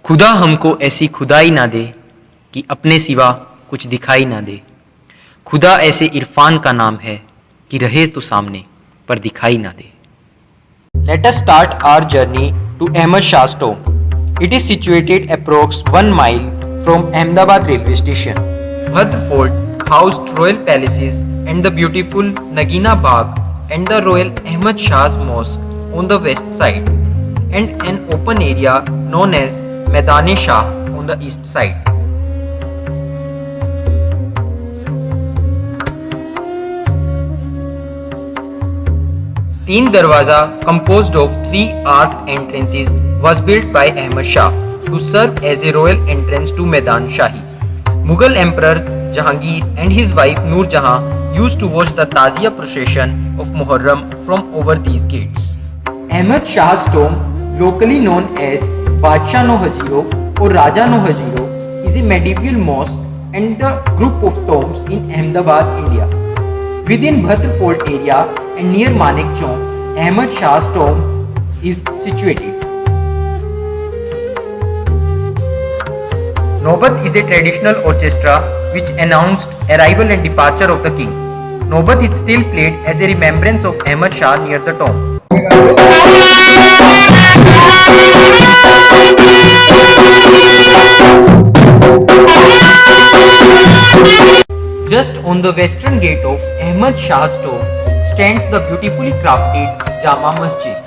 खुदा हमको ऐसी खुदाई ना दे कि अपने सिवा कुछ दिखाई ना दे। खुदा ऐसे इरफान का नाम है कि रहे तो सामने पर दिखाई ना दे। Let us start our journey to Ahmad Shah's tomb. It is situated approx 1 mile from Ahmedabad railway station. Bhadr Fort housed royal palaces and the beautiful Nagina Bagh and the Royal Ahmad Shah's Mosque on the west side, and an open area known as Maidan-e-Shah on the east side. तीन दरवाजा composed of 3 arched entrances was built by Ahmad Shah to serve as a royal entrance to Maidan Shahi. Mughal Emperor Jahangir and his wife Noor Jahan used to watch the Tazia procession of Muharram from over these gates. Ahmad Shah's tomb, locally known as Badshah No Hajiro or Raja No Hajiro, is a medieval mosque and the group of tombs in Ahmedabad, India. Within Bhadr Fort area and near Manek Chowk, Ahmad Shah's tomb is situated. Nobat is a traditional orchestra which announced arrival and departure of the king. Nobat is still played as a remembrance of Ahmad Shah near the tomb. Just on the western gate of Ahmad Shah's tomb stands the beautifully crafted Jama Masjid.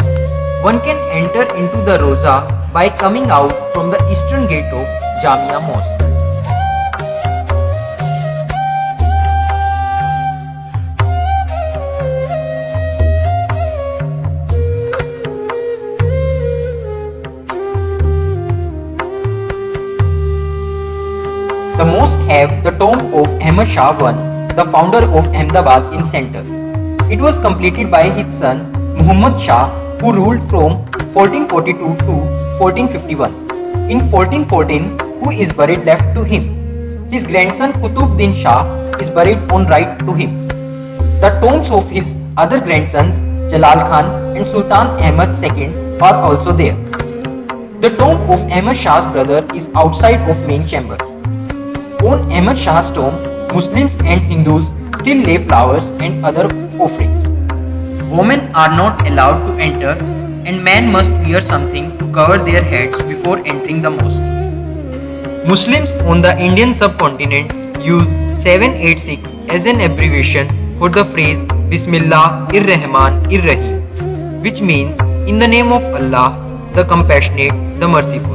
One can enter into the Roza by coming out from the eastern gate of Jamia Mosque. The mosque have the tomb of Ahmad Shah I, the founder of Ahmedabad, in center. It was completed by his son Muhammad Shah, who ruled from 1442 to 1451. In 1414, who is buried left to him. His grandson Qutbuddin Shah is buried on right to him. The tombs of his other grandsons Jalal Khan and Sultan Ahmad II are also there. The tomb of Ahmad Shah's brother is outside of main chamber. On Ahmad Shah's tomb, Muslims and Hindus still lay flowers and other offerings. Women are not allowed to enter and men must wear something to cover their heads before entering the mosque. Muslims on the Indian subcontinent use 786 as an abbreviation for the phrase Bismillah Ir-Rahman Ir-Rahim, which means in the name of Allah, the Compassionate, the Merciful.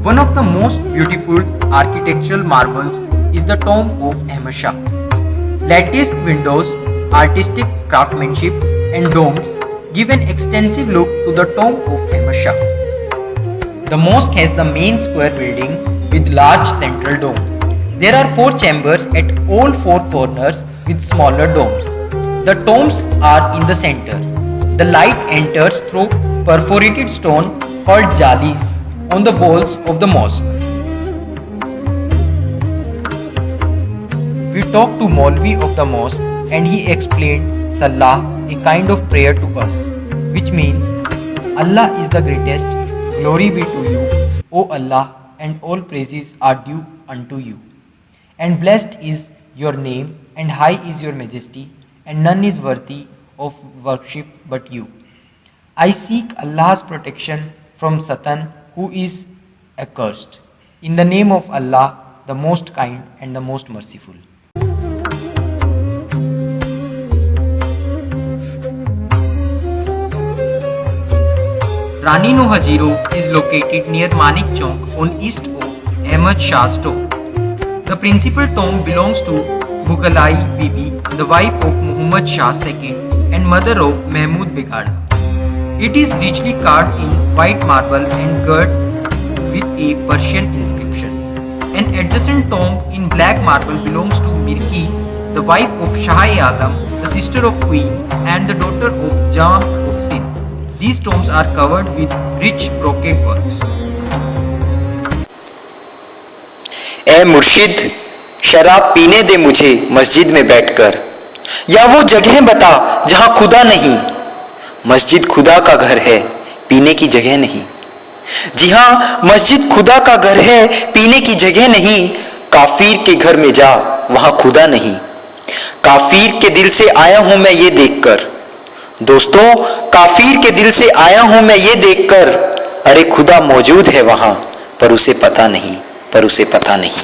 One of the most beautiful architectural marvels is the tomb of Ahmad Shah. Latticed windows, artistic craftsmanship and domes give an extensive look to the tomb of Ahmad Shah. The mosque has the main square building with large central dome. There are 4 chambers at all 4 corners with smaller domes. The tombs are in the center. The light enters through perforated stone called jalis on the walls of the mosque. We talked to Maulvi of the mosque and he explained Salah, a kind of prayer to us, which means Allah is the greatest, glory be to you, O Allah, and all praises are due unto you. And blessed is your name and high is your majesty, and none is worthy of worship but you. I seek Allah's protection from Satan, who is accursed. In the name of Allah, the most kind and the most merciful. Rani No Hajiro is located near Manek Chowk on east of Ahmad Shah's tomb. The principal tomb belongs to Mughalai Bibi, the wife of Muhammad Shah II and mother of Mahmud Bighada. It is richly carved in white marble and girt with a Persian inscription. An adjacent tomb in black marble belongs to Mirki, the wife of Shah-e-Alam, the sister of Queen and the daughter of Jam of Sindh. These tombs are covered with rich brocade works. ए मुर्शिद, शराब पीने दे मुझे मस्जिद में बैठकर, या वो जगह बता जहां खुदा नहीं। मस्जिद खुदा का घर है, पीने की जगह नहीं। जी हां, मस्जिद खुदा का घर है, पीने की जगह नहीं। काफिर के घर में जा, वहां खुदा नहीं। काफिर के दिल से आया हूं मैं ये देखकर। दोस्तों, काफिर के दिल से आया हूं मैं ये देखकर, अरे खुदा मौजूद है वहां, पर उसे पता नहीं।